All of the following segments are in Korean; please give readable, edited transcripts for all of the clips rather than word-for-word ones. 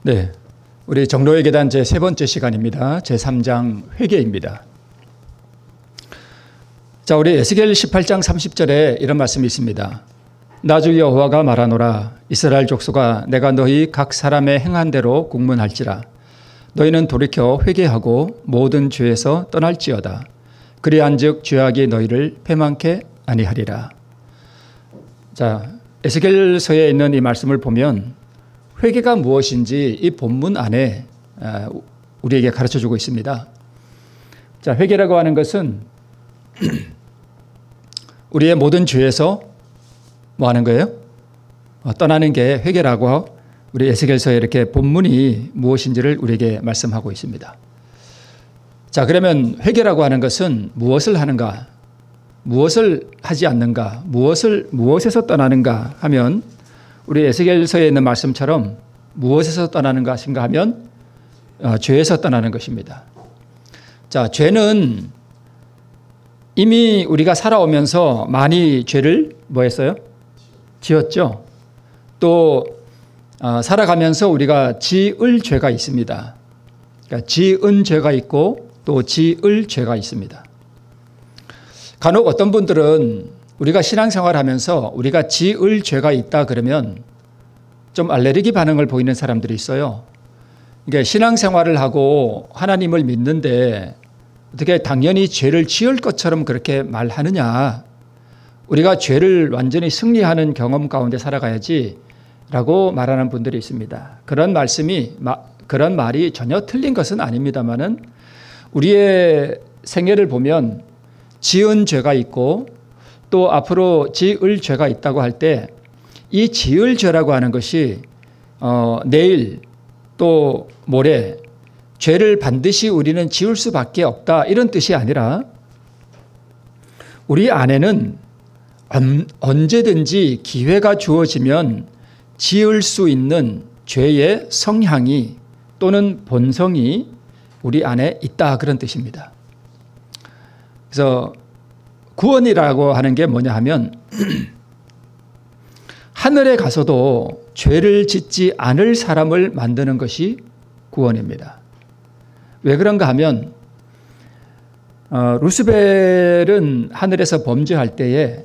네, 우리 정로의 계단 제 세 번째 시간입니다. 제 3장 회개입니다. 자, 우리 에스겔 18장 30절에 이런 말씀이 있습니다. 나 주 여호와가 말하노라. 이스라엘 족속아, 내가 너희 각 사람의 행한 대로 국문할지라. 너희는 돌이켜 회개하고 모든 죄에서 떠날지어다. 그리한즉 죄악이 너희를 패망케 아니하리라. 자, 에스겔서에 있는 이 말씀을 보면 회개가 무엇인지 이 본문 안에 우리에게 가르쳐주고 있습니다. 자, 회개라고 하는 것은 우리의 모든 죄에서 뭐 하는 거예요? 떠나는 게 회개라고 우리 에스겔서에 이렇게 본문이 무엇인지를 우리에게 말씀하고 있습니다. 자, 그러면 회개라고 하는 것은 무엇을 하는가? 무엇을 하지 않는가? 무엇에서 떠나는가 하면 우리 에스겔서에 있는 말씀처럼 무엇에서 떠나는 것인가 하면 죄에서 떠나는 것입니다. 자, 죄는 이미 우리가 살아오면서 많이 죄를 뭐 했어요? 지었죠. 또 살아가면서 우리가 지을 죄가 있습니다. 그러니까 지은 죄가 있고 또 지을 죄가 있습니다. 간혹 어떤 분들은 우리가 신앙생활하면서 우리가 지을 죄가 있다 그러면 좀 알레르기 반응을 보이는 사람들이 있어요. 그러니까 신앙생활을 하고 하나님을 믿는데 어떻게 당연히 죄를 지을 것처럼 그렇게 말하느냐. 우리가 죄를 완전히 승리하는 경험 가운데 살아가야지 라고 말하는 분들이 있습니다. 그런 말이 전혀 틀린 것은 아닙니다만은 우리의 생애를 보면 지은 죄가 있고 또 앞으로 지을 죄가 있다고 할 때 이 지을 죄라고 하는 것이 내일 또 모레 죄를 반드시 우리는 지을 수밖에 없다 이런 뜻이 아니라 우리 안에는 언제든지 기회가 주어지면 지을 수 있는 죄의 성향이 또는 본성이 우리 안에 있다 그런 뜻입니다. 그래서 구원이라고 하는 게 뭐냐 하면 하늘에 가서도 죄를 짓지 않을 사람을 만드는 것이 구원입니다. 왜 그런가 하면 루스벨은 하늘에서 범죄할 때에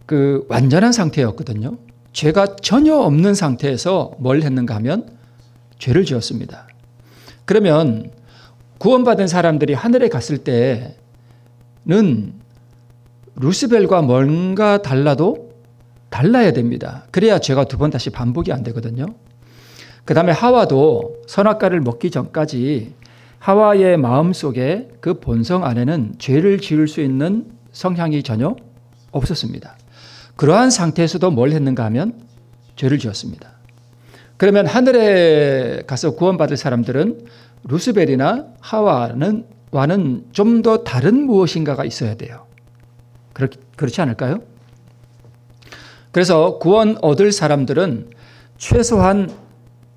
그 완전한 상태였거든요. 죄가 전혀 없는 상태에서 뭘 했는가 하면 죄를 지었습니다. 그러면 구원받은 사람들이 하늘에 갔을 때는 루스벨과 뭔가 달라야 됩니다. 그래야 죄가 두 번 다시 반복이 안 되거든요. 그 다음에 하와도 선악과를 먹기 전까지 하와의 마음속에 그 본성 안에는 죄를 지을 수 있는 성향이 전혀 없었습니다. 그러한 상태에서도 뭘 했는가 하면 죄를 지었습니다. 그러면 하늘에 가서 구원받을 사람들은 루스벨이나 하와와는 좀 더 다른 무엇인가가 있어야 돼요. 그렇지 않을까요? 그래서 구원 얻을 사람들은 최소한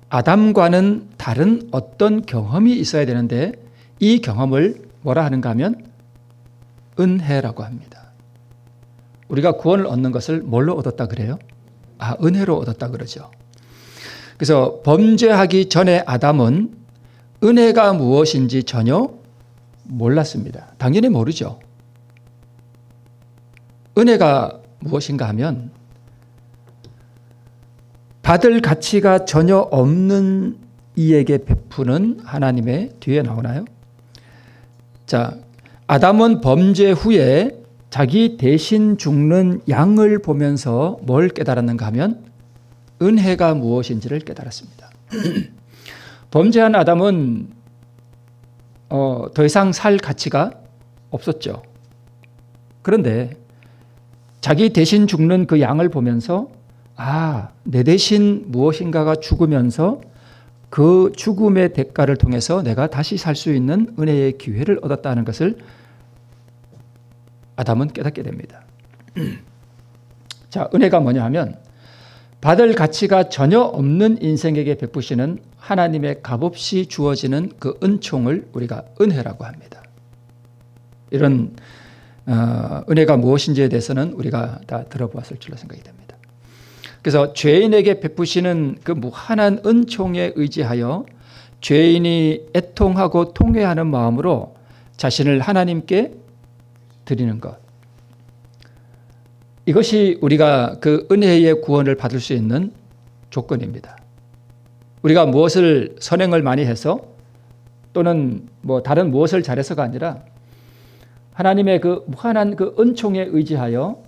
아담과는 다른 어떤 경험이 있어야 되는데 이 경험을 뭐라 하는가 하면 은혜라고 합니다. 우리가 구원을 얻는 것을 뭘로 얻었다 그래요? 은혜로 얻었다 그러죠. 그래서 범죄하기 전에 아담은 은혜가 무엇인지 전혀 몰랐습니다. 당연히 모르죠. 은혜가 무엇인가 하면 받을 가치가 전혀 없는 이에게 베푸는 하나님의 뒤에 나오나요? 자, 아담은 범죄 후에 자기 대신 죽는 양을 보면서 뭘 깨달았는가 하면 은혜가 무엇인지를 깨달았습니다. 범죄한 아담은 더 이상 살 가치가 없었죠. 그런데 자기 대신 죽는 그 양을 보면서 내 대신 무엇인가가 죽으면서 그 죽음의 대가를 통해서 내가 다시 살 수 있는 은혜의 기회를 얻었다는 것을 아담은 깨닫게 됩니다. 자, 은혜가 뭐냐 하면 받을 가치가 전혀 없는 인생에게 베푸시는 하나님의 값없이 주어지는 그 은총을 우리가 은혜라고 합니다. 이런 은혜가 무엇인지에 대해서는 우리가 다 들어보았을 줄로 생각이 됩니다. 그래서 죄인에게 베푸시는 그 무한한 은총에 의지하여 죄인이 애통하고 통회하는 마음으로 자신을 하나님께 드리는 것. 이것이 우리가 그 은혜의 구원을 받을 수 있는 조건입니다. 우리가 무엇을 선행을 많이 해서 또는 뭐 다른 무엇을 잘해서가 아니라 하나님의 그 무한한 그 은총에 의지하여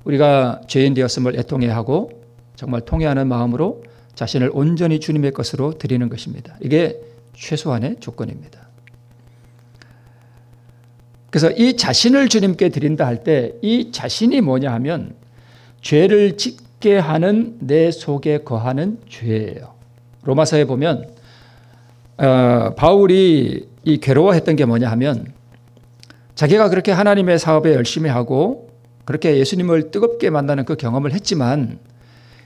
우리가 죄인 되었음을 애통해야 하고 정말 통회하는 마음으로 자신을 온전히 주님의 것으로 드리는 것입니다. 이게 최소한의 조건입니다. 그래서 이 자신을 주님께 드린다 할 때 이 자신이 뭐냐 하면 죄를 짓게 하는 내 속에 거하는 죄예요. 로마서에 보면 바울이 이 괴로워했던 게 뭐냐 하면 자기가 그렇게 하나님의 사업에 열심히 하고 그렇게 예수님을 뜨겁게 만나는 그 경험을 했지만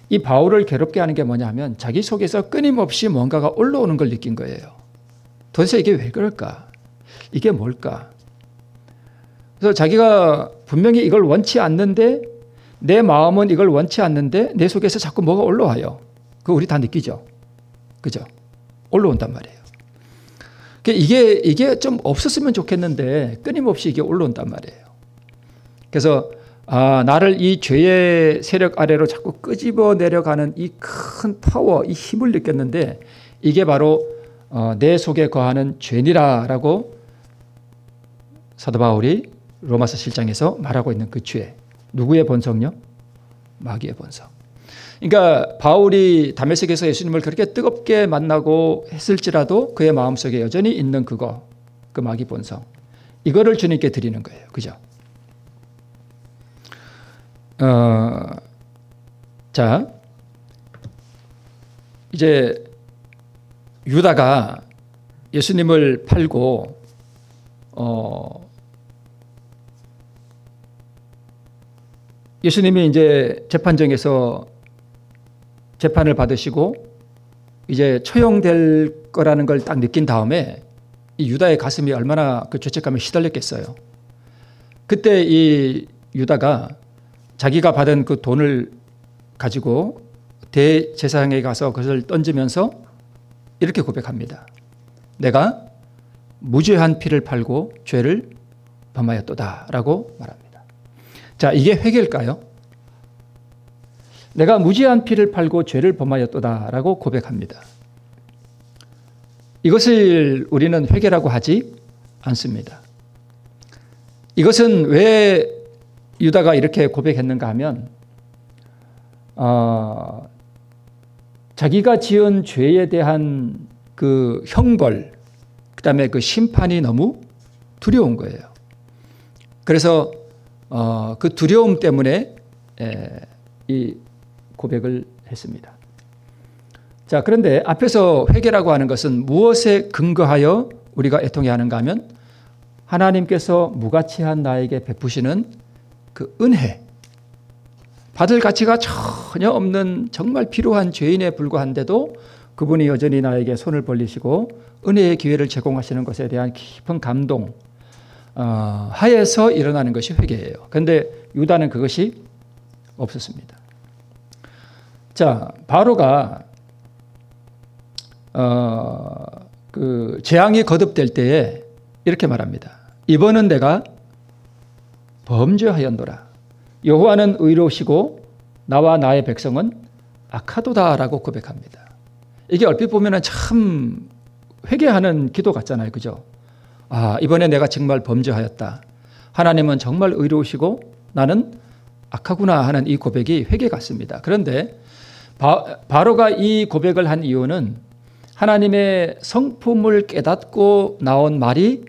이 바울을 괴롭게 하는 게 뭐냐 하면 자기 속에서 끊임없이 뭔가가 올라오는 걸 느낀 거예요. 도대체 이게 왜 그럴까? 이게 뭘까? 그래서 자기가 분명히 이걸 원치 않는데 내 마음은 이걸 원치 않는데 내 속에서 자꾸 뭐가 올라와요. 그거 우리 다 느끼죠? 그죠? 올라온단 말이에요. 이게 좀 없었으면 좋겠는데 끊임없이 이게 올라온단 말이에요. 그래서 나를 이 죄의 세력 아래로 자꾸 끄집어 내려가는 이 큰 파워, 이 힘을 느꼈는데 이게 바로 내 속에 거하는 죄니라라고 사도 바울이 로마서 7장에서 말하고 있는 그 죄. 누구의 본성요? 마귀의 본성. 그러니까 바울이 다메섹에서 예수님을 그렇게 뜨겁게 만나고 했을지라도 그의 마음속에 여전히 있는 그거, 그 마귀 본성. 이거를 주님께 드리는 거예요. 그죠? 자, 이제 유다가 예수님을 팔고 예수님이 이제 재판정에서 재판을 받으시고 이제 처형될 거라는 걸 딱 느낀 다음에 이 유다의 가슴이 얼마나 그 죄책감에 시달렸겠어요. 그때 이 유다가 자기가 받은 그 돈을 가지고 대제사장에 가서 그것을 던지면서 이렇게 고백합니다. 내가 무죄한 피를 팔고 죄를 범하였도다라고 말합니다. 자, 이게 회개일까요? 내가 무죄한 피를 팔고 죄를 범하였도다라고 고백합니다. 이것을 우리는 회개라고 하지 않습니다. 이것은 왜 유다가 이렇게 고백했는가 하면 자기가 지은 죄에 대한 그 형벌, 그다음에 그 심판이 너무 두려운 거예요. 그래서 그 두려움 때문에 이 고백을 했습니다. 자, 그런데 앞에서 회개라고 하는 것은 무엇에 근거하여 우리가 애통해야 하는가 하면 하나님께서 무가치한 나에게 베푸시는 그 은혜, 받을 가치가 전혀 없는 정말 필요한 죄인에 불과한데도 그분이 여전히 나에게 손을 벌리시고 은혜의 기회를 제공하시는 것에 대한 깊은 감동 하에서 일어나는 것이 회개예요. 그런데 유다는 그것이 없었습니다. 자, 바로가 그 재앙이 거듭될 때에 이렇게 말합니다. 이번은 내가 범죄하였노라. 여호와는 의로우시고 나와 나의 백성은 악하도다라고 고백합니다. 이게 얼핏 보면 참 회개하는 기도 같잖아요. 그죠? 이번에 내가 정말 범죄하였다. 하나님은 정말 의로우시고 나는 악하구나 하는 이 고백이 회개 같습니다. 그런데 바로가 이 고백을 한 이유는 하나님의 성품을 깨닫고 나온 말이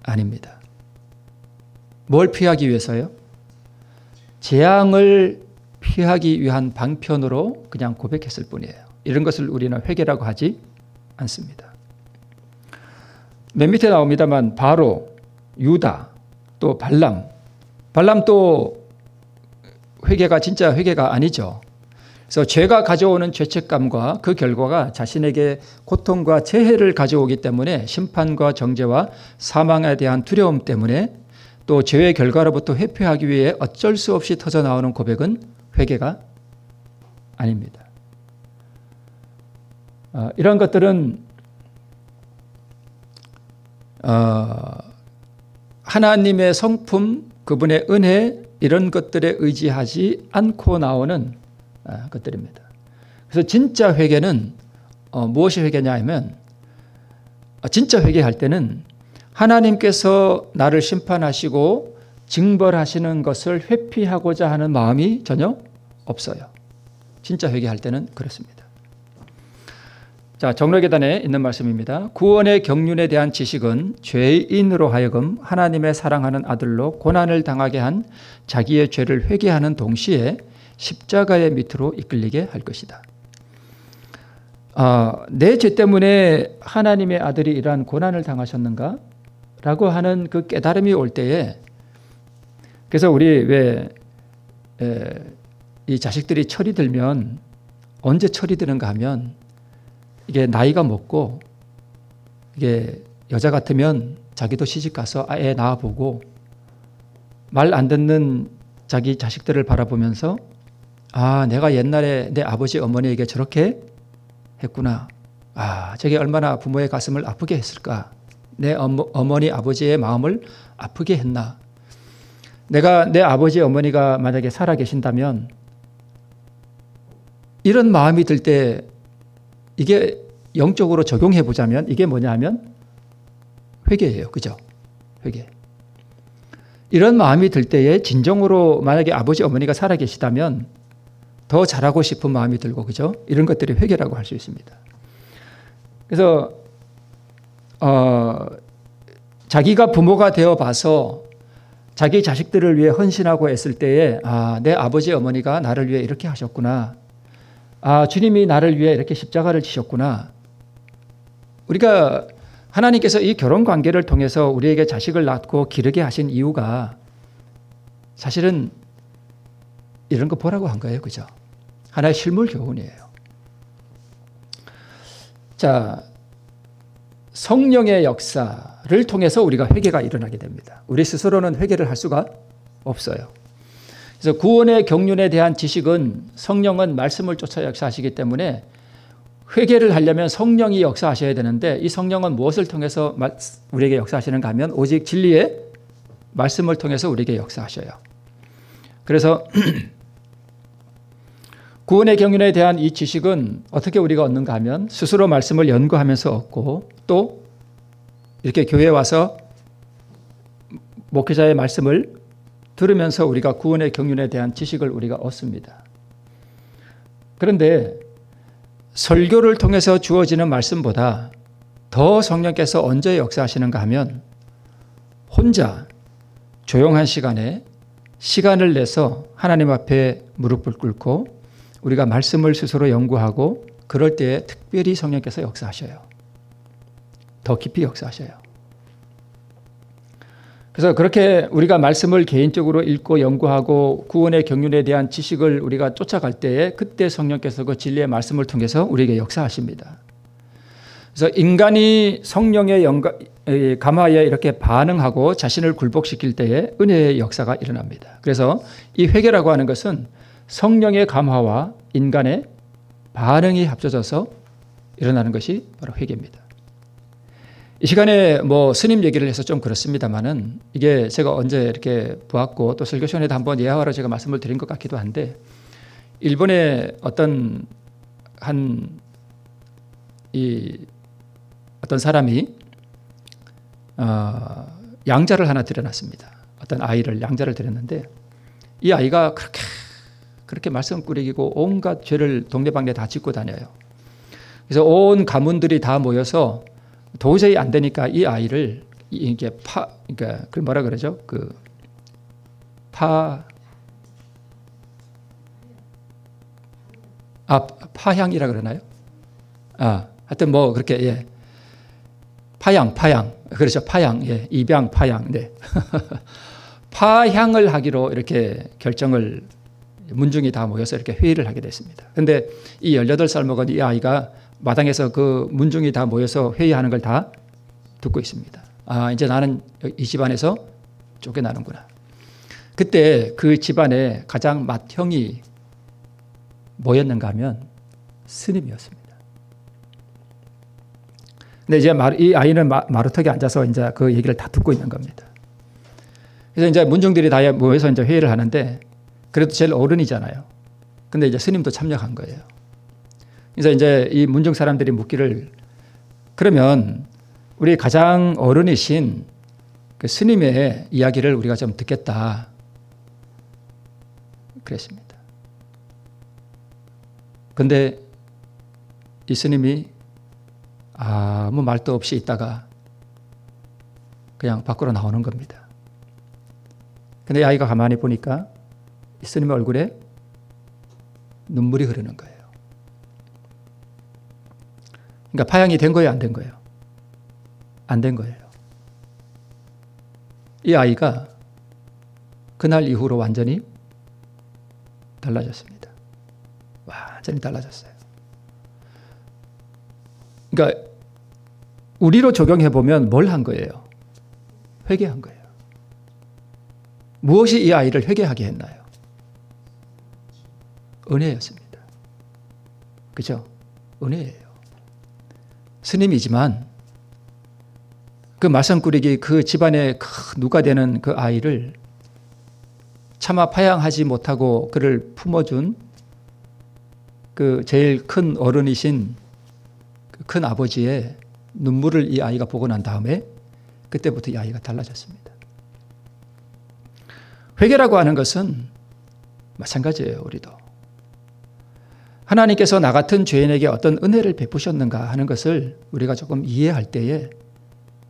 아닙니다. 뭘 피하기 위해서요? 재앙을 피하기 위한 방편으로 그냥 고백했을 뿐이에요. 이런 것을 우리는 회개라고 하지 않습니다. 맨 밑에 나옵니다만 바로, 유다, 또 발람도 회개가 진짜 회개가 아니죠. 그래서 죄가 가져오는 죄책감과 그 결과가 자신에게 고통과 재해를 가져오기 때문에 심판과 정죄와 사망에 대한 두려움 때문에 또 죄의 결과로부터 회피하기 위해 어쩔 수 없이 터져나오는 고백은 회개가 아닙니다. 이런 것들은 하나님의 성품, 그분의 은혜 이런 것들에 의지하지 않고 나오는 것들입니다. 그래서 진짜 회개는 무엇이 회개냐 하면 진짜 회개할 때는 하나님께서 나를 심판하시고 징벌하시는 것을 회피하고자 하는 마음이 전혀 없어요. 진짜 회개할 때는 그렇습니다. 자, 정로계단에 있는 말씀입니다. 구원의 경륜에 대한 지식은 죄인으로 하여금 하나님의 사랑하는 아들로 고난을 당하게 한 자기의 죄를 회개하는 동시에 십자가의 밑으로 이끌리게 할 것이다. 내 죄 때문에 하나님의 아들이 이러한 고난을 당하셨는가? 라고 하는 그 깨달음이 올 때에, 그래서 우리 왜 이 자식들이 철이 들면 언제 철이 드는가 하면 이게 나이가 먹고 이게 여자 같으면 자기도 시집 가서 애 낳아보고 말 안 듣는 자기 자식들을 바라보면서 내가 옛날에 내 아버지 어머니에게 저렇게 했구나. 저게 얼마나 부모의 가슴을 아프게 했을까. 내 어머니 아버지의 마음을 아프게 했나. 내가 내 아버지 어머니가 만약에 살아 계신다면 이런 마음이 들 때 이게 영적으로 적용해 보자면 이게 뭐냐 하면 회개예요. 그죠? 회개. 이런 마음이 들 때에 진정으로 만약에 아버지 어머니가 살아 계시다면 더 잘하고 싶은 마음이 들고, 그죠? 이런 것들이 회개라고 할 수 있습니다. 그래서 자기가 부모가 되어 봐서 자기 자식들을 위해 헌신하고 했을 때에 내 아버지 어머니가 나를 위해 이렇게 하셨구나. 주님이 나를 위해 이렇게 십자가를 지셨구나. 우리가 하나님께서 이 결혼 관계를 통해서 우리에게 자식을 낳고 기르게 하신 이유가 사실은 이런 거 보라고 한 거예요. 그죠? 하나의 실물 교훈이에요. 자, 성령의 역사를 통해서 우리가 회개가 일어나게 됩니다. 우리 스스로는 회개를 할 수가 없어요. 그래서 구원의 경륜에 대한 지식은 성령은 말씀을 쫓아 역사하시기 때문에 회개를 하려면 성령이 역사하셔야 되는데 이 성령은 무엇을 통해서 우리에게 역사하시는가 하면 오직 진리의 말씀을 통해서 우리에게 역사하셔요. 그래서 구원의 경륜에 대한 이 지식은 어떻게 우리가 얻는가 하면 스스로 말씀을 연구하면서 얻고 또 이렇게 교회에 와서 목회자의 말씀을 들으면서 우리가 구원의 경륜에 대한 지식을 우리가 얻습니다. 그런데 설교를 통해서 주어지는 말씀보다 더 성령께서 언제 역사하시는가 하면 혼자 조용한 시간에 시간을 내서 하나님 앞에 무릎을 꿇고 우리가 말씀을 스스로 연구하고 그럴 때에 특별히 성령께서 역사하셔요. 더 깊이 역사하셔요. 그래서 그렇게 우리가 말씀을 개인적으로 읽고 연구하고 구원의 경륜에 대한 지식을 우리가 쫓아갈 때에 그때 성령께서 그 진리의 말씀을 통해서 우리에게 역사하십니다. 그래서 인간이 성령의 감화에 이렇게 반응하고 자신을 굴복시킬 때에 은혜의 역사가 일어납니다. 그래서 이 회개라고 하는 것은 성령의 감화와 인간의 반응이 합쳐져서 일어나는 것이 바로 회개입니다. 이 시간에 스님 얘기를 해서 좀 그렇습니다만은 이게 제가 언제 이렇게 보았고 또 설교 시간에도 한번 예화로 제가 말씀을 드린 것 같기도 한데 일본의 어떤 사람이 양자를 하나 들여놨습니다. 어떤 아이를 양자를 들였는데 이 아이가 그렇게 말썽꾸러기고 온갖 죄를 동네방네 다 짓고 다녀요. 그래서 온 가문들이 다 모여서 도저히 안 되니까 이 아이를 이게 그러니까 그걸 뭐라 그러죠? 파향이라 그러나요? 하여튼 그렇게 파양 그렇죠. 파양 입양 파양 파향을 하기로 이렇게 결정을 문중이 다 모여서 이렇게 회의를 하게 됐습니다. 그런데 이 18살 먹은 이 아이가 마당에서 그 문중이 다 모여서 회의하는 걸 다 듣고 있습니다. 이제 나는 이 집안에서 쫓겨나는구나. 그때 그 집안에 가장 맏형이 뭐였는가 하면 스님이었습니다. 근데 이제 이 아이는 마루턱에 앉아서 이제 그 얘기를 다 듣고 있는 겁니다. 그래서 이제 문중들이 다 모여서 이제 회의를 하는데 그래도 제일 어른이잖아요. 근데 이제 스님도 참여한 거예요. 그래서 이제 이 문중 사람들이 묻기를 그러면 우리 가장 어른이신 그 스님의 이야기를 우리가 좀 듣겠다. 그랬습니다. 근데 이 스님이 아무 말도 없이 있다가 그냥 밖으로 나오는 겁니다. 근데 이 아이가 가만히 보니까 이 스님의 얼굴에 눈물이 흐르는 거예요. 그러니까 파양이 된 거예요, 안 된 거예요? 안 된 거예요. 이 아이가 그날 이후로 완전히 달라졌습니다. 완전히 달라졌어요. 그러니까 우리로 적용해 보면 뭘 한 거예요? 회개한 거예요. 무엇이 이 아이를 회개하게 했나요? 은혜였습니다. 그죠? 은혜예요. 스님이지만 그 말썽꾸리기 그 집안의 누가 되는 그 아이를 차마 파양하지 못하고 그를 품어준 그 제일 큰 어른이신 그 큰 아버지의 눈물을 이 아이가 보고 난 다음에 그때부터 이 아이가 달라졌습니다. 회개라고 하는 것은 마찬가지예요. 우리도. 하나님께서 나 같은 죄인에게 어떤 은혜를 베푸셨는가 하는 것을 우리가 조금 이해할 때에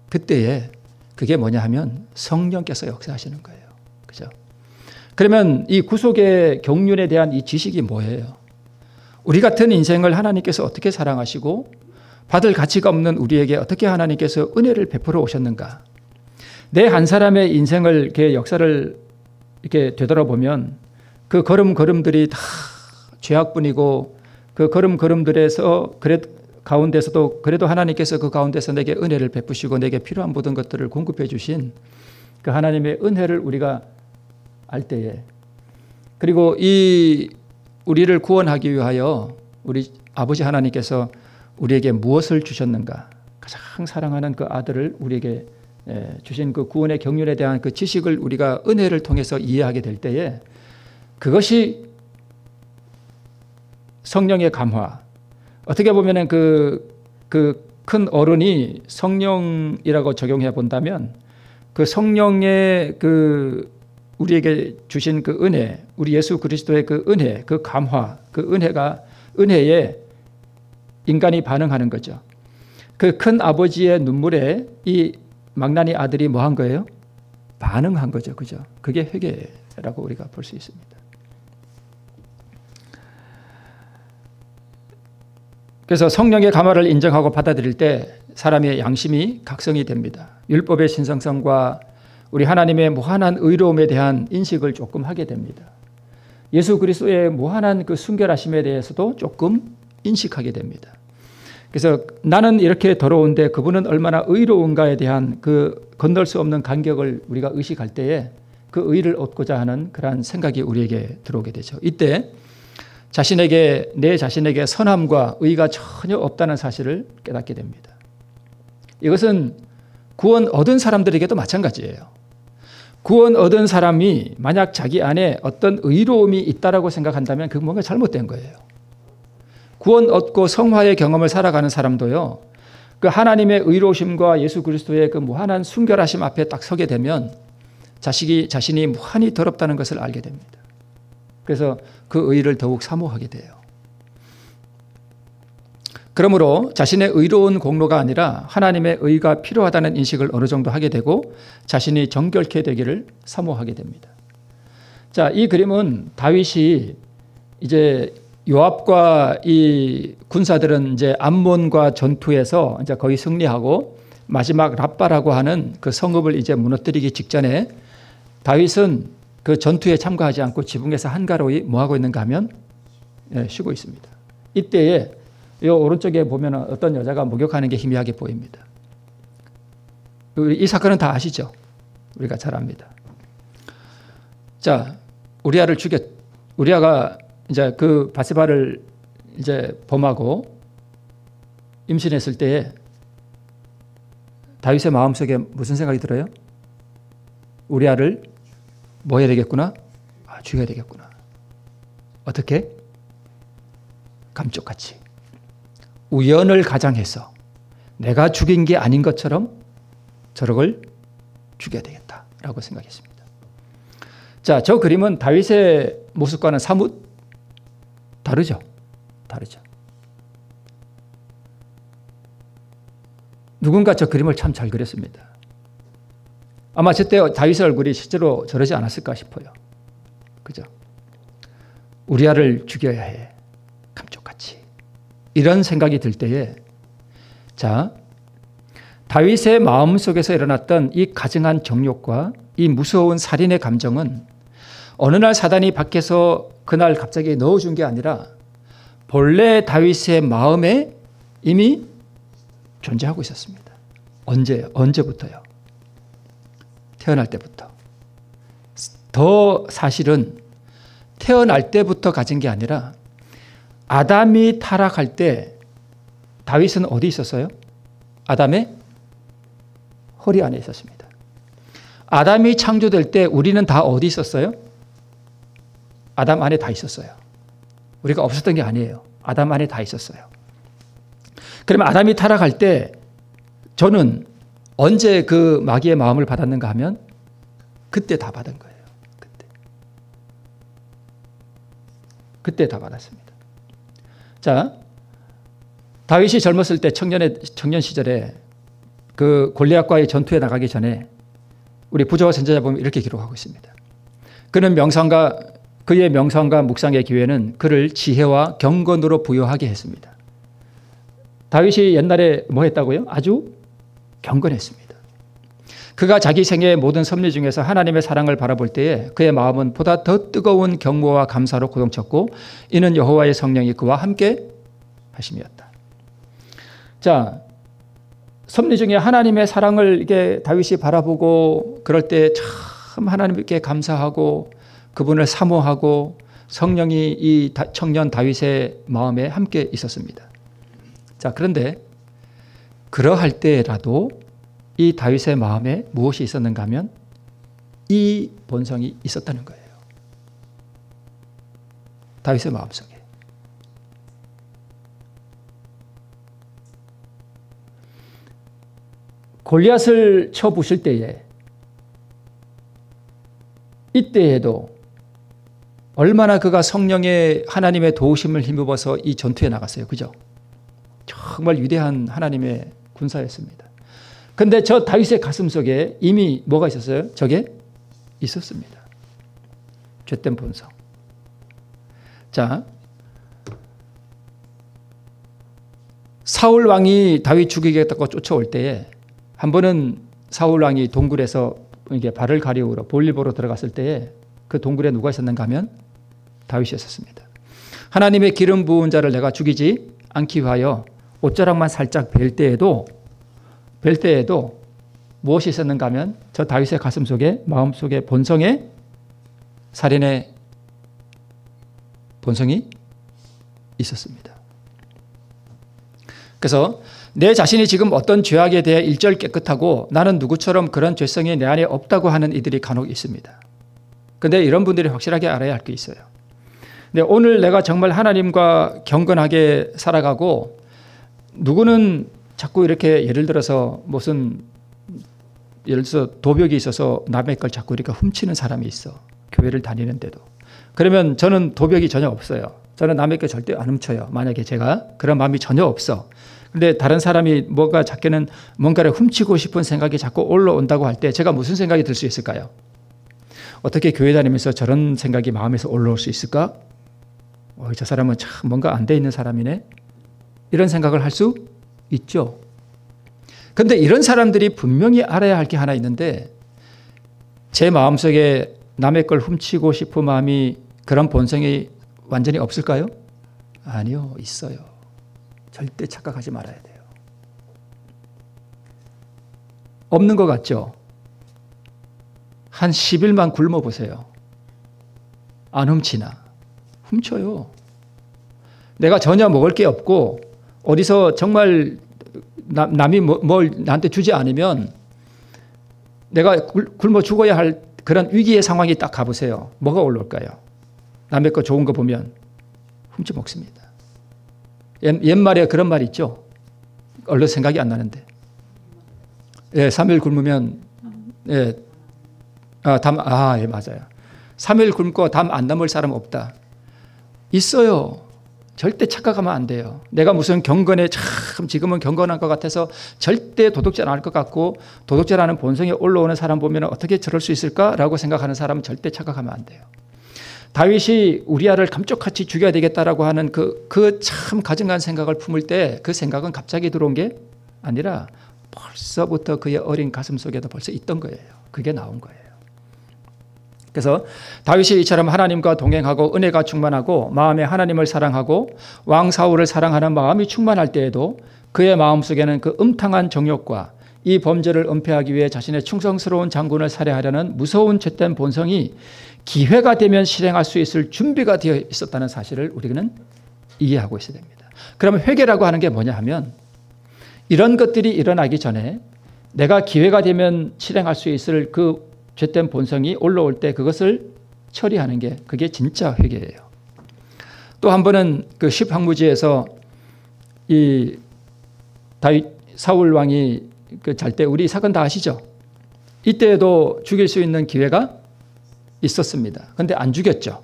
그때에 그게 뭐냐 하면 성령께서 역사하시는 거예요. 그죠? 그러면 이 구속의 경륜에 대한 이 지식이 뭐예요? 우리 같은 인생을 하나님께서 어떻게 사랑하시고 받을 가치가 없는 우리에게 어떻게 하나님께서 은혜를 베풀어 오셨는가? 내 한 사람의 인생을 이렇게 역사를 이렇게 되돌아보면 그 걸음걸음들이 다 죄악뿐이고 그 걸음걸음들에서 가운데서도 그래도 하나님께서 그 가운데서 내게 은혜를 베푸시고 내게 필요한 모든 것들을 공급해 주신 그 하나님의 은혜를 우리가 알 때에 그리고 이 우리를 구원하기 위하여 우리 아버지 하나님께서 우리에게 무엇을 주셨는가? 가장 사랑하는 그 아들을 우리에게 주신 그 구원의 경륜에 대한 그 지식을 우리가 은혜를 통해서 이해하게 될 때에 그것이 성령의 감화. 어떻게 보면은 그 큰 어른이 성령이라고 적용해 본다면 그 성령의 그 우리에게 주신 그 은혜, 우리 예수 그리스도의 그 은혜, 그 감화, 그 은혜에 인간이 반응하는 거죠. 그 큰 아버지의 눈물에 이 망나니 아들이 뭐 한 거예요? 반응한 거죠. 그죠? 그게 회개라고 우리가 볼 수 있습니다. 그래서 성령의 감화를 인정하고 받아들일 때 사람의 양심이 각성이 됩니다. 율법의 신성성과 우리 하나님의 무한한 의로움에 대한 인식을 조금 하게 됩니다. 예수 그리스도의 무한한 그 순결하심에 대해서도 조금 인식하게 됩니다. 그래서 나는 이렇게 더러운데 그분은 얼마나 의로운가에 대한 그 건널 수 없는 간격을 우리가 의식할 때에 그 의를 얻고자 하는 그러한 생각이 우리에게 들어오게 되죠. 이때 내 자신에게 선함과 의가 전혀 없다는 사실을 깨닫게 됩니다. 이것은 구원 얻은 사람들에게도 마찬가지예요. 구원 얻은 사람이 만약 자기 안에 어떤 의로움이 있다라고 생각한다면 그건 뭔가 잘못된 거예요. 구원 얻고 성화의 경험을 살아가는 사람도요. 그 하나님의 의로우심과 예수 그리스도의 그 무한한 순결하심 앞에 딱 서게 되면 자신이 무한히 더럽다는 것을 알게 됩니다. 그래서 그 의를 더욱 사모하게 돼요. 그러므로 자신의 의로운 공로가 아니라 하나님의 의가 필요하다는 인식을 어느 정도 하게 되고 자신이 정결케 되기를 사모하게 됩니다. 자, 이 그림은 다윗이 이제 요압과 이 군사들은 이제 암몬과 전투에서 이제 거의 승리하고 마지막 랍바라고 하는 그 성읍을 이제 무너뜨리기 직전에 다윗은 그 전투에 참가하지 않고 지붕에서 한가로이 뭐 하고 있는가 하면 쉬고 있습니다. 이때에 이 오른쪽에 보면 어떤 여자가 목욕하는 게 희미하게 보입니다. 이 사건은 다 아시죠? 우리가 잘 압니다. 자, 우리아가 이제 그 바세바를 이제 범하고 임신했을 때에 다윗의 마음속에 무슨 생각이 들어요? 우리 아를 뭐 해야 되겠구나? 죽여야 되겠구나. 어떻게? 감쪽같이. 우연을 가장해서 내가 죽인 게 아닌 것처럼 저를 죽여야 되겠다라고 생각했습니다. 자, 저 그림은 다윗의 모습과는 사뭇 다르죠. 다르죠. 누군가 저 그림을 참 잘 그렸습니다. 아마 저때 다윗의 얼굴이 실제로 저러지 않았을까 싶어요. 그죠? 우리아를 죽여야 해. 감쪽같이. 이런 생각이 들 때에 자, 다윗의 마음속에서 일어났던 이 가증한 정욕과 이 무서운 살인의 감정은 어느 날 사단이 밖에서 그날 갑자기 넣어준 게 아니라 본래 다윗의 마음에 이미 존재하고 있었습니다. 언제부터요? 태어날 때부터. 더 사실은 태어날 때부터 가진 게 아니라 아담이 타락할 때 다윗은 어디 있었어요? 아담의 허리 안에 있었습니다. 아담이 창조될 때 우리는 다 어디 있었어요? 아담 안에 다 있었어요. 우리가 없었던 게 아니에요. 아담 안에 다 있었어요. 그러면 아담이 타락할 때 저는 언제 그 마귀의 마음을 받았는가 하면 그때 다 받은 거예요. 그때 다 받았습니다. 자, 다윗이 젊었을 때 청년 시절에 그 골리앗과의 전투에 나가기 전에 우리 부조와 선지자 보면 이렇게 기록하고 있습니다. 그의 명상과 묵상의 기회는 그를 지혜와 경건으로 부여하게 했습니다. 다윗이 옛날에 뭐 했다고요? 아주 경건했습니다. 그가 자기 생애의 모든 섭리 중에서 하나님의 사랑을 바라볼 때에 그의 마음은 보다 더 뜨거운 경모와 감사로 고동쳤고 이는 여호와의 성령이 그와 함께 하심이었다. 자, 섭리 중에 하나님의 사랑을 이게 다윗이 바라보고 그럴 때 참 하나님께 감사하고 그분을 사모하고 성령이 이 청년 다윗의 마음에 함께 있었습니다. 자, 그런데 그러할 때라도 이 다윗의 마음에 무엇이 있었는가 하면 이 본성이 있었다는 거예요. 다윗의 마음속에. 골리앗을 쳐 부실 때에 이때에도 얼마나 그가 성령의 하나님의 도우심을 힘입어서 이 전투에 나갔어요. 그죠? 정말 위대한 하나님의 군사였습니다. 근데 저 다윗의 가슴 속에 이미 뭐가 있었어요? 저게 있었습니다. 죄된 본성. 자, 사울 왕이 다윗 죽이겠다고 쫓아올 때에 한 번은 사울 왕이 동굴에서 이게 발을 가리우러 볼일 보러 들어갔을 때에 그 동굴에 누가 있었는가 하면 다윗이었습니다. 하나님의 기름 부은 자를 내가 죽이지 않기 위하여 옷자락만 살짝 벨 때에도 무엇이 있었는가 하면 저 다윗의 가슴 속에 마음속에 본성에 살인의 본성이 있었습니다. 그래서 내 자신이 지금 어떤 죄악에 대해 일절 깨끗하고 나는 누구처럼 그런 죄성이 내 안에 없다고 하는 이들이 간혹 있습니다. 그런데 이런 분들이 확실하게 알아야 할 게 있어요. 근데 오늘 내가 정말 하나님과 경건하게 살아가고 누구는 자꾸 이렇게 예를 들어서 도벽이 있어서 남의 걸 자꾸 이렇게 훔치는 사람이 있어. 교회를 다니는데도. 그러면 저는 도벽이 전혀 없어요. 저는 남의 걸 절대 안 훔쳐요. 만약에 제가 그런 마음이 전혀 없어. 근데 다른 사람이 작게는 뭔가를 훔치고 싶은 생각이 자꾸 올라온다고 할 때 제가 무슨 생각이 들 수 있을까요? 어떻게 교회 다니면서 저런 생각이 마음에서 올라올 수 있을까? 저 사람은 참 뭔가 안 돼 있는 사람이네. 이런 생각을 할 수 있죠. 그런데 이런 사람들이 분명히 알아야 할 게 하나 있는데 제 마음속에 남의 걸 훔치고 싶은 마음이 그런 본성이 완전히 없을까요? 아니요, 있어요. 절대 착각하지 말아야 돼요. 없는 것 같죠? 한 10일만 굶어보세요. 안 훔치나 훔쳐요. 내가 전혀 먹을 게 없고 어디서 정말 남이 뭘 나한테 주지 않으면 내가 굶어 죽어야 할 그런 위기의 상황이 딱 가보세요. 뭐가 올라올까요? 남의 거 좋은 거 보면 훔쳐 먹습니다. 옛말에 그런 말 있죠. 얼른 생각이 안 나는데. 예, 3일 굶으면 예, 예, 맞아요. 3일 굶고 담 안 남을 사람 없다. 있어요. 절대 착각하면 안 돼요. 내가 무슨 경건에 참 지금은 경건한 것 같아서 절대 도덕질 안 할 것 같고 도덕질하는 본성에 올라오는 사람 보면 어떻게 저럴 수 있을까라고 생각하는 사람은 절대 착각하면 안 돼요. 다윗이 우리아를 감쪽같이 죽여야 되겠다라고 하는 그 참 가증한 생각을 품을 때 그 생각은 갑자기 들어온 게 아니라 벌써부터 그의 어린 가슴 속에도 벌써 있던 거예요. 그게 나온 거예요. 그래서 다윗이 이처럼 하나님과 동행하고 은혜가 충만하고 마음에 하나님을 사랑하고 왕 사울을 사랑하는 마음이 충만할 때에도 그의 마음속에는 그 음탕한 정욕과 이 범죄를 은폐하기 위해 자신의 충성스러운 장군을 살해하려는 무서운 죄된 본성이 기회가 되면 실행할 수 있을 준비가 되어 있었다는 사실을 우리는 이해하고 있어야 됩니다. 그러면 회개라고 하는 게 뭐냐 하면 이런 것들이 일어나기 전에 내가 기회가 되면 실행할 수 있을 그 죄된 본성이 올라올 때 그것을 처리하는 게 그게 진짜 회개예요. 또 한 번은 그 십항무지에서 이 다윗 사울 왕이 그 잘 때 우리 사건 다 아시죠? 이때에도 죽일 수 있는 기회가 있었습니다. 그런데 안 죽였죠.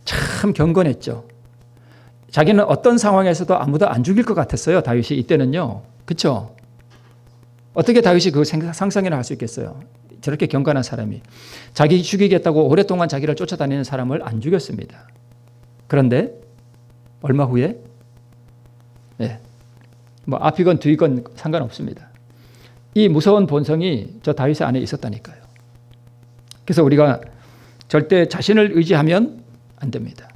참 경건했죠. 자기는 어떤 상황에서도 아무도 안 죽일 것 같았어요. 다윗이 이때는요. 그렇죠? 어떻게 다윗이 그 상상이나 할 수 있겠어요? 저렇게 경건한 사람이 자기 죽이겠다고 오랫동안 자기를 쫓아다니는 사람을 안 죽였습니다. 그런데 얼마 후에 네, 뭐 앞이건 뒤건 상관없습니다. 이 무서운 본성이 저 다윗의 안에 있었다니까요. 그래서 우리가 절대 자신을 의지하면 안 됩니다.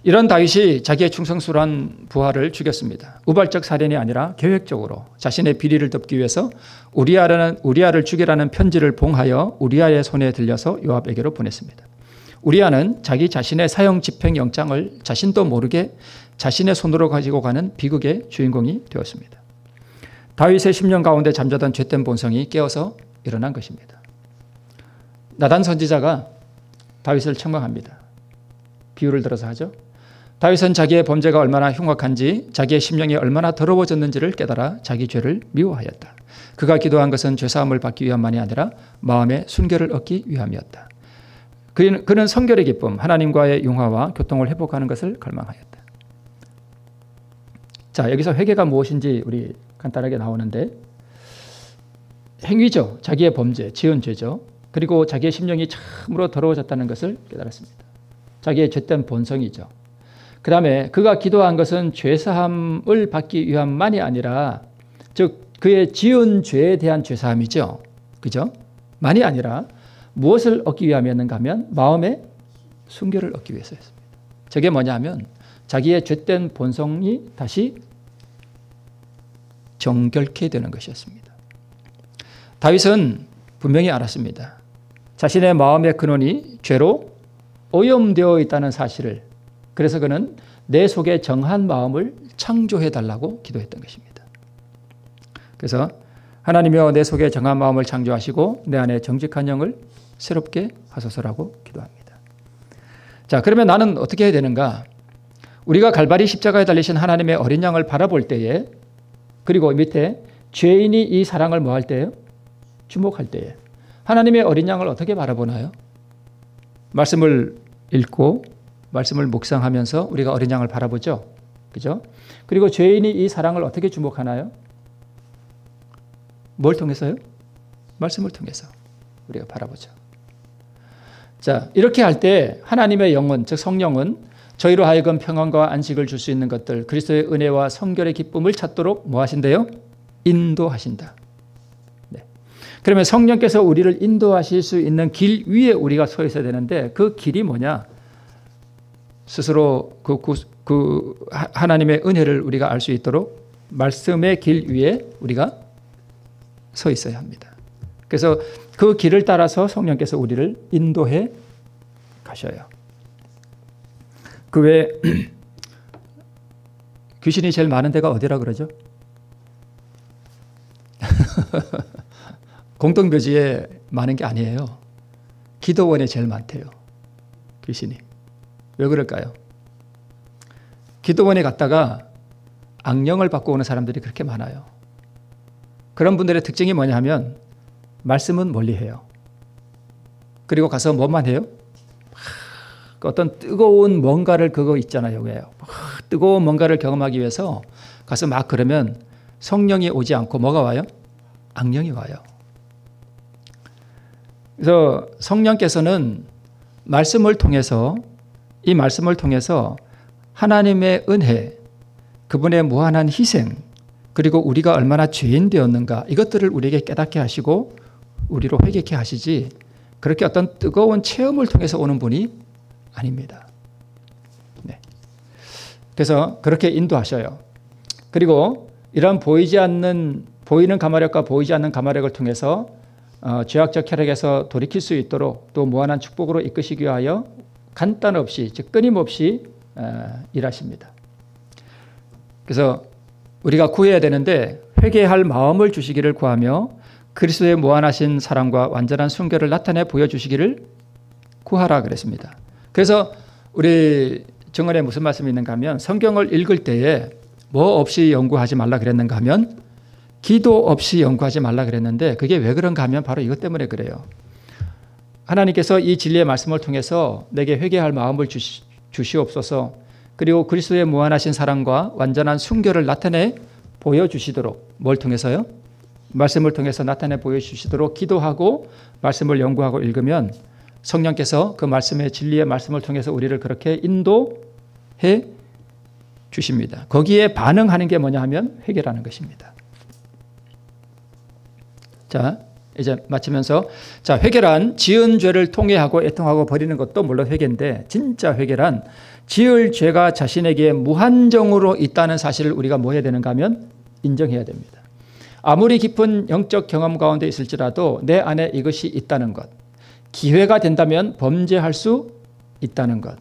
이런 다윗이 자기의 충성스러운 부하를 죽였습니다. 우발적 살인이 아니라 계획적으로 자신의 비리를 덮기 위해서 우리아를 죽이라는 편지를 봉하여 우리아의 손에 들려서 요압에게로 보냈습니다. 우리아는 자기 자신의 사형 집행 영장을 자신도 모르게 자신의 손으로 가지고 가는 비극의 주인공이 되었습니다. 다윗의 심령 가운데 잠자던 죄된 본성이 깨어서 일어난 것입니다. 나단 선지자가 다윗을 책망합니다. 비유를 들어서 하죠. 다윗은 자기의 범죄가 얼마나 흉악한지 자기의 심령이 얼마나 더러워졌는지를 깨달아 자기 죄를 미워하였다. 그가 기도한 것은 죄사함을 받기 위함만이 아니라 마음의 순결을 얻기 위함이었다. 그는 성결의 기쁨, 하나님과의 융화와 교통을 회복하는 것을 갈망하였다. 자, 여기서 회개가 무엇인지 우리 간단하게 나오는데 행위죠. 자기의 범죄, 지은 죄죠. 그리고 자기의 심령이 참으로 더러워졌다는 것을 깨달았습니다. 자기의 죄된 본성이죠. 그 다음에 그가 기도한 것은 죄사함을 받기 위함만이 아니라 즉 그의 지은 죄에 대한 죄사함이죠. 그죠? 만이 아니라 무엇을 얻기 위함이었는가 하면 마음의 순결을 얻기 위해서였습니다. 저게 뭐냐 하면 자기의 죄된 본성이 다시 정결케 되는 것이었습니다. 다윗은 분명히 알았습니다. 자신의 마음의 근원이 죄로 오염되어 있다는 사실을. 그래서 그는 내 속에 정한 마음을 창조해달라고 기도했던 것입니다. 그래서 하나님이여 내 속에 정한 마음을 창조하시고 내 안에 정직한 영을 새롭게 하소서라고 기도합니다. 자, 그러면 나는 어떻게 해야 되는가? 우리가 갈바리 십자가에 달리신 하나님의 어린 양을 바라볼 때에 그리고 밑에 죄인이 이 사랑을 뭐 할 때예요? 주목할 때에 하나님의 어린 양을 어떻게 바라보나요? 말씀을 읽고 말씀을 묵상하면서 우리가 어린 양을 바라보죠. 그죠? 그리고 죄인이 이 사랑을 어떻게 주목하나요? 뭘 통해서요? 말씀을 통해서 우리가 바라보죠. 자, 이렇게 할 때 하나님의 영은, 즉 성령은 저희로 하여금 평안과 안식을 줄 수 있는 것들, 그리스도의 은혜와 성결의 기쁨을 찾도록 뭐 하신대요? 인도하신다. 네. 그러면 성령께서 우리를 인도하실 수 있는 길 위에 우리가 서 있어야 되는데 그 길이 뭐냐? 스스로 그 하나님의 은혜를 우리가 알 수 있도록 말씀의 길 위에 우리가 서 있어야 합니다. 그래서 그 길을 따라서 성령께서 우리를 인도해 하셔요. 그 외에 귀신이 제일 많은 데가 어디라 그러죠? 공동묘지에 많은 게 아니에요. 기도원에 제일 많대요. 귀신이. 왜 그럴까요? 기도원에 갔다가 악령을 받고 오는 사람들이 그렇게 많아요. 그런 분들의 특징이 뭐냐 하면 말씀은 멀리해요. 그리고 가서 뭐만 해요? 어떤 뜨거운 뭔가를 그거 있잖아요. 왜요? 뜨거운 뭔가를 경험하기 위해서 가서 막 그러면 성령이 오지 않고 뭐가 와요? 악령이 와요. 그래서 성령께서는 말씀을 통해서 이 말씀을 통해서 하나님의 은혜, 그분의 무한한 희생, 그리고 우리가 얼마나 죄인 되었는가 이것들을 우리에게 깨닫게 하시고 우리로 회개케 하시지 그렇게 어떤 뜨거운 체험을 통해서 오는 분이 아닙니다. 네. 그래서 그렇게 인도하셔요. 그리고 이런 보이는 가마력과 보이지 않는 가마력을 통해서 죄악적 혈액에서 돌이킬 수 있도록 또 무한한 축복으로 이끄시기 위하여 간단 없이 즉 끊임없이 일하십니다. 그래서 우리가 구해야 되는데 회개할 마음을 주시기를 구하며 그리스도의 무한하신 사랑과 완전한 순결을 나타내 보여주시기를 구하라 그랬습니다. 그래서 우리 정언에 무슨 말씀이 있는가 하면 성경을 읽을 때에 뭐 없이 연구하지 말라 그랬는가 하면 기도 없이 연구하지 말라 그랬는데 그게 왜 그런가 하면 바로 이것 때문에 그래요. 하나님께서 이 진리의 말씀을 통해서 내게 회개할 마음을 주시옵소서. 그리고 그리스도의 무한하신 사랑과 완전한 순결을 나타내 보여주시도록 뭘 통해서요? 말씀을 통해서 나타내 보여주시도록 기도하고 말씀을 연구하고 읽으면 성령께서 그 말씀의 진리의 말씀을 통해서 우리를 그렇게 인도해 주십니다. 거기에 반응하는 게 뭐냐 하면 회개라는 것입니다. 자, 이제 마치면서 자, 회개란 지은 죄를 통회하고 애통하고 버리는 것도 물론 회개인데 진짜 회개란 지을 죄가 자신에게 무한정으로 있다는 사실을 우리가 뭐 해야 되는가 하면 인정해야 됩니다. 아무리 깊은 영적 경험 가운데 있을지라도 내 안에 이것이 있다는 것. 기회가 된다면 범죄할 수 있다는 것.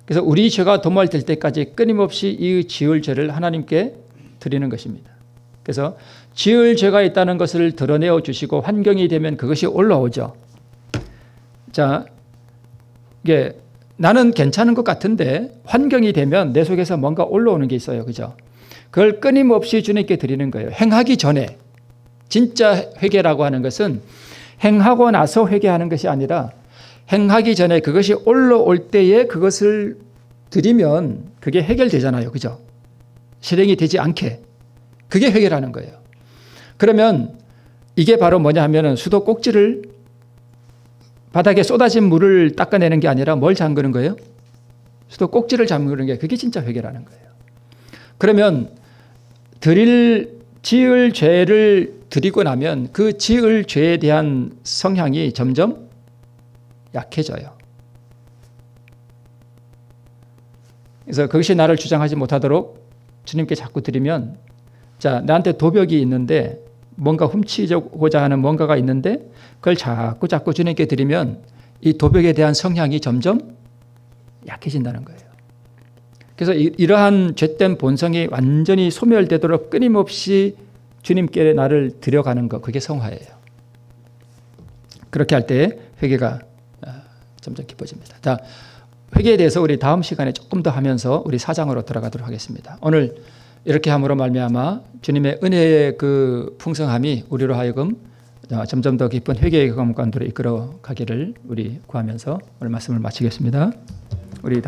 그래서 우리 죄가 도말될 때까지 끊임없이 이 지을 죄를 하나님께 드리는 것입니다. 그래서 지을 죄가 있다는 것을 드러내어 주시고 환경이 되면 그것이 올라오죠. 자, 이게 나는 괜찮은 것 같은데 환경이 되면 내 속에서 뭔가 올라오는 게 있어요. 그죠? 그걸 끊임없이 주님께 드리는 거예요. 행하기 전에. 진짜 회개라고 하는 것은 행하고 나서 회개하는 것이 아니라 행하기 전에 그것이 올라올 때에 그것을 드리면 그게 해결되잖아요. 그죠? 실행이 되지 않게. 그게 회개라는 거예요. 그러면 이게 바로 뭐냐 하면은 수도꼭지를 바닥에 쏟아진 물을 닦아내는 게 아니라 뭘 잠그는 거예요? 수도꼭지를 잠그는 게 그게 진짜 회개라는 거예요. 그러면 지을 죄를 드리고 나면 그 지을 죄에 대한 성향이 점점 약해져요. 그래서 그것이 나를 주장하지 못하도록 주님께 자꾸 드리면 자, 나한테 도벽이 있는데 뭔가 훔치고자 하는 뭔가가 있는데 그걸 자꾸 주님께 드리면 이 도벽에 대한 성향이 점점 약해진다는 거예요. 그래서 이러한 죄된 본성이 완전히 소멸되도록 끊임없이 주님께 나를 드려가는 것, 그게 성화예요. 그렇게 할 때 회개가 점점 깊어집니다. 자, 회개에 대해서 우리 다음 시간에 조금 더 하면서 우리 4장으로 들어가도록 하겠습니다. 오늘 이렇게 함으로 말미암아 주님의 은혜의 그 풍성함이 우리로 하여금 점점 더 깊은 회개의 경험 가운데로 이끌어 가기를 우리 구하면서 오늘 말씀을 마치겠습니다. 우리